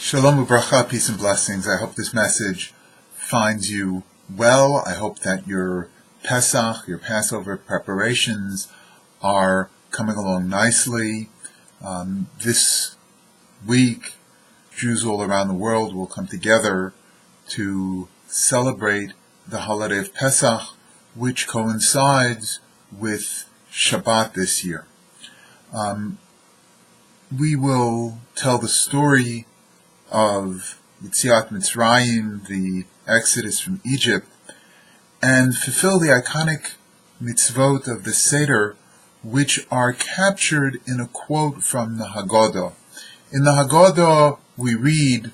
Shalom u'bracha, peace and blessings. I hope this message finds you well. I hope that your Pesach, your Passover preparations are coming along nicely. This week, Jews all around the world will come together to celebrate the holiday of Pesach, which coincides with Shabbat this year. We will tell the story of Yetziat Mitzrayim, the Exodus from Egypt, and fulfill the iconic mitzvot of the Seder, which are captured in a quote from the Haggadah. In the Haggadah, we read,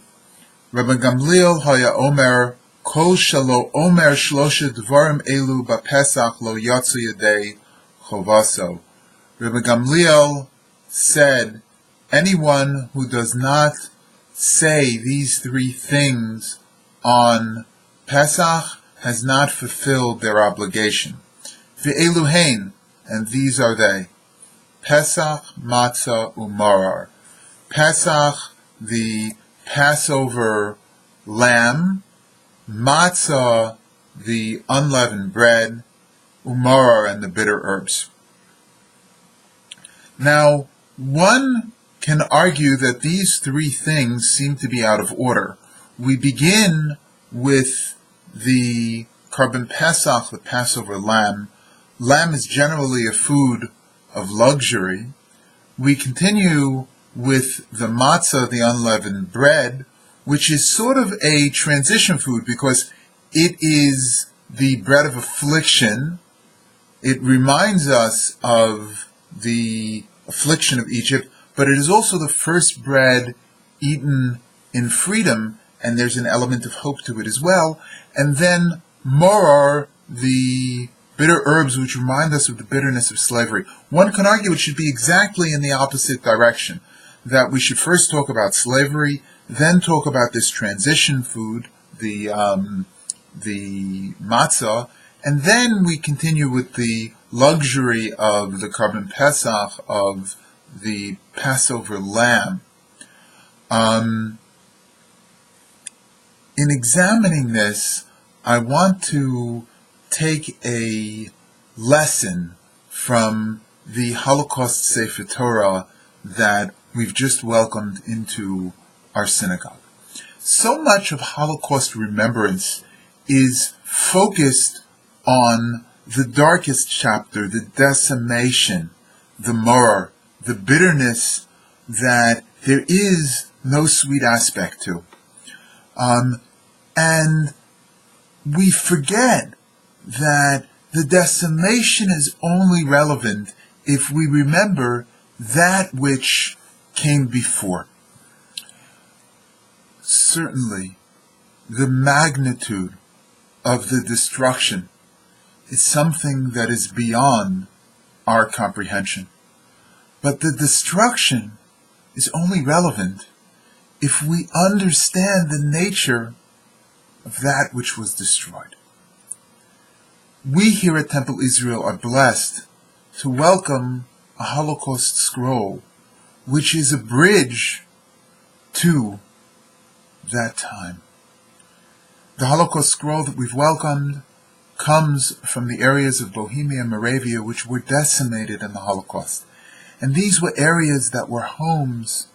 Rabbi Gamliel haya omer, kol shelo omer shlosha dvarim elu b'Pesach lo yatsu yadei chovaso. Rabbi Gamliel said, anyone who does not say these three things on Pesach has not fulfilled their obligation. Ve'eluhein, and these are they. Pesach, matzah, umarar. Pesach, the Passover lamb. Matzah, the unleavened bread. Umarar, and the bitter herbs. Now, one can argue that these three things seem to be out of order. We begin with the Korban Pesach, the Passover lamb. Lamb is generally a food of luxury. We continue with the matzah, the unleavened bread, which is sort of a transition food because it is the bread of affliction. It reminds us of the affliction of Egypt, but it is also the first bread eaten in freedom, and there's an element of hope to it as well. And then morar, the bitter herbs, which remind us of the bitterness of slavery. One can argue it should be exactly in the opposite direction, that we should first talk about slavery, then talk about this transition food, the matzah, and then we continue with the luxury of the Korban Pesach, of the Passover lamb. In examining this, I want to take a lesson from the Holocaust Sefer Torah that we've just welcomed into our synagogue. So much of Holocaust remembrance is focused on the darkest chapter, the decimation, the morar, the bitterness that there is no sweet aspect to. And we forget that the decimation is only relevant if we remember that which came before. Certainly, the magnitude of the destruction is something that is beyond our comprehension. But the destruction is only relevant if we understand the nature of that which was destroyed. We here at Temple Israel are blessed to welcome a Holocaust scroll, which is a bridge to that time. The Holocaust scroll that we've welcomed comes from the areas of Bohemia and Moravia which were decimated in the Holocaust. And these were areas that were homes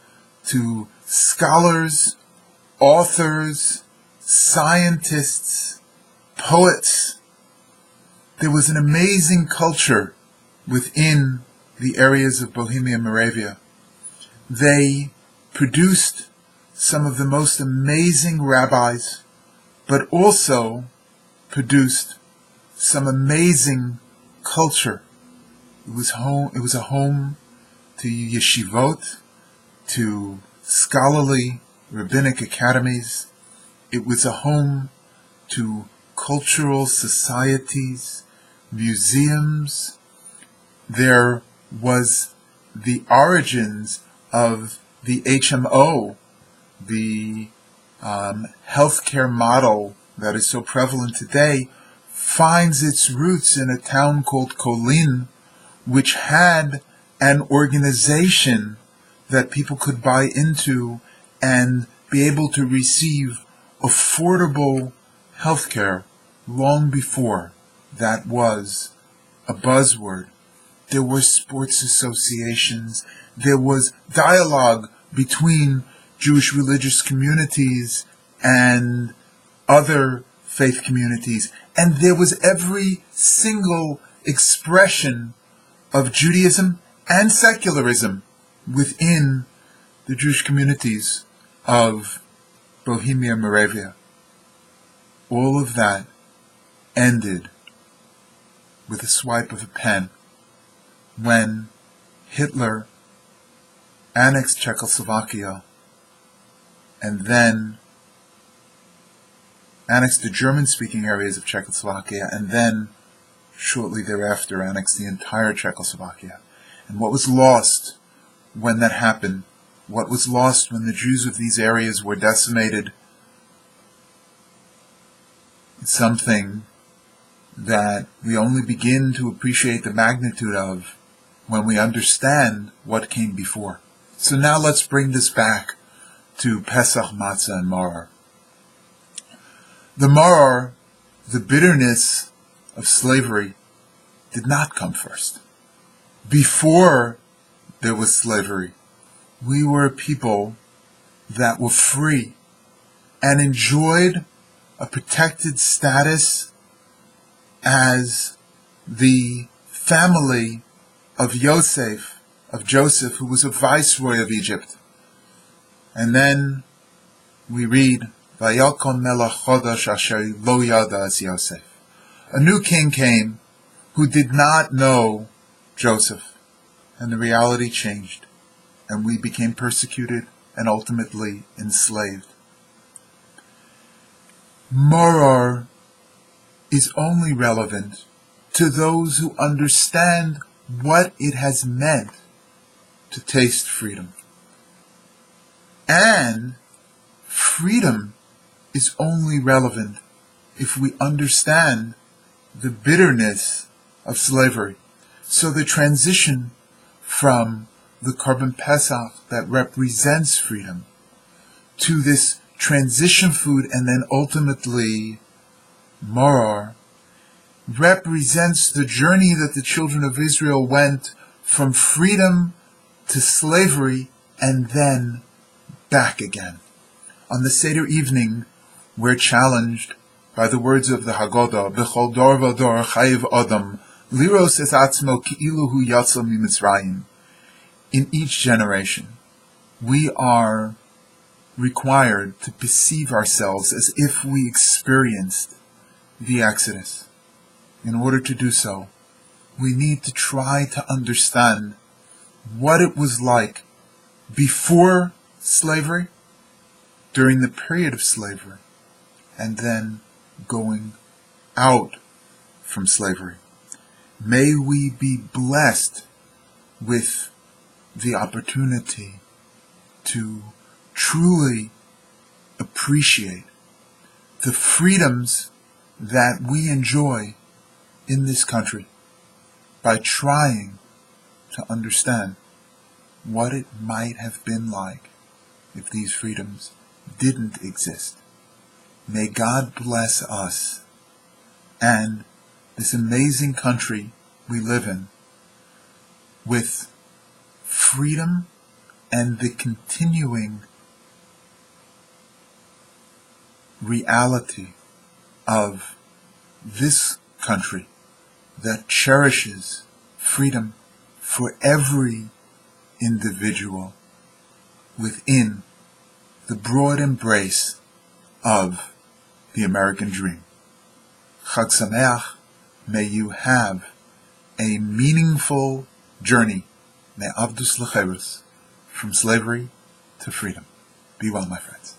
to scholars, authors, scientists, poets. There was an amazing culture within the areas of Bohemia and Moravia. They produced some of the most amazing rabbis, but also produced some amazing culture. It was a home to yeshivot, to scholarly rabbinic academies. It was a home to cultural societies, museums. There was the origins of the HMO, the healthcare model that is so prevalent today, finds its roots in a town called Kolin, which had an organization that people could buy into and be able to receive affordable health care long before that was a buzzword. There were sports associations, there was dialogue between Jewish religious communities and other faith communities, and there was every single expression of Judaism and secularism within the Jewish communities of Bohemia and Moravia. All of that ended with a swipe of a pen when Hitler annexed Czechoslovakia and then annexed the German-speaking areas of Czechoslovakia, and then shortly thereafter annexed the entire Czechoslovakia. And what was lost when that happened, what was lost when the Jews of these areas were decimated, it's something that we only begin to appreciate the magnitude of when we understand what came before. So now let's bring this back to Pesach, Matzah, and Maror. The Maror, the bitterness of slavery, did not come first. Before there was slavery, we were a people that were free and enjoyed a protected status as the family of Joseph, who was a viceroy of Egypt. And then we read, Vayakom melech chodesh asher lo yada as Yosef. A new king came who did not know Joseph, and the reality changed, and we became persecuted and ultimately enslaved. Maror is only relevant to those who understand what it has meant to taste freedom. And freedom is only relevant if we understand the bitterness of slavery. So the transition from the Korban Pesach that represents freedom to this transition food and then ultimately Maror represents the journey that the children of Israel went from freedom to slavery and then back again. On the Seder evening, we're challenged by the words of the Haggadah, B'chol dor v'dor chayiv adam, liros es atzmo ki'ilu hu yatsa miMitzrayim. In each generation, we are required to perceive ourselves as if we experienced the Exodus. In order to do so, we need to try to understand what it was like before slavery, during the period of slavery, and then going out from slavery. May we be blessed with the opportunity to truly appreciate the freedoms that we enjoy in this country by trying to understand what it might have been like if these freedoms didn't exist. May God bless us and this amazing country we live in with freedom and the continuing reality of this country that cherishes freedom for every individual within the broad embrace of the American dream. Chag Sameach, may you have a meaningful journey, me'avdus lecherus, from slavery to freedom. Be well, my friends.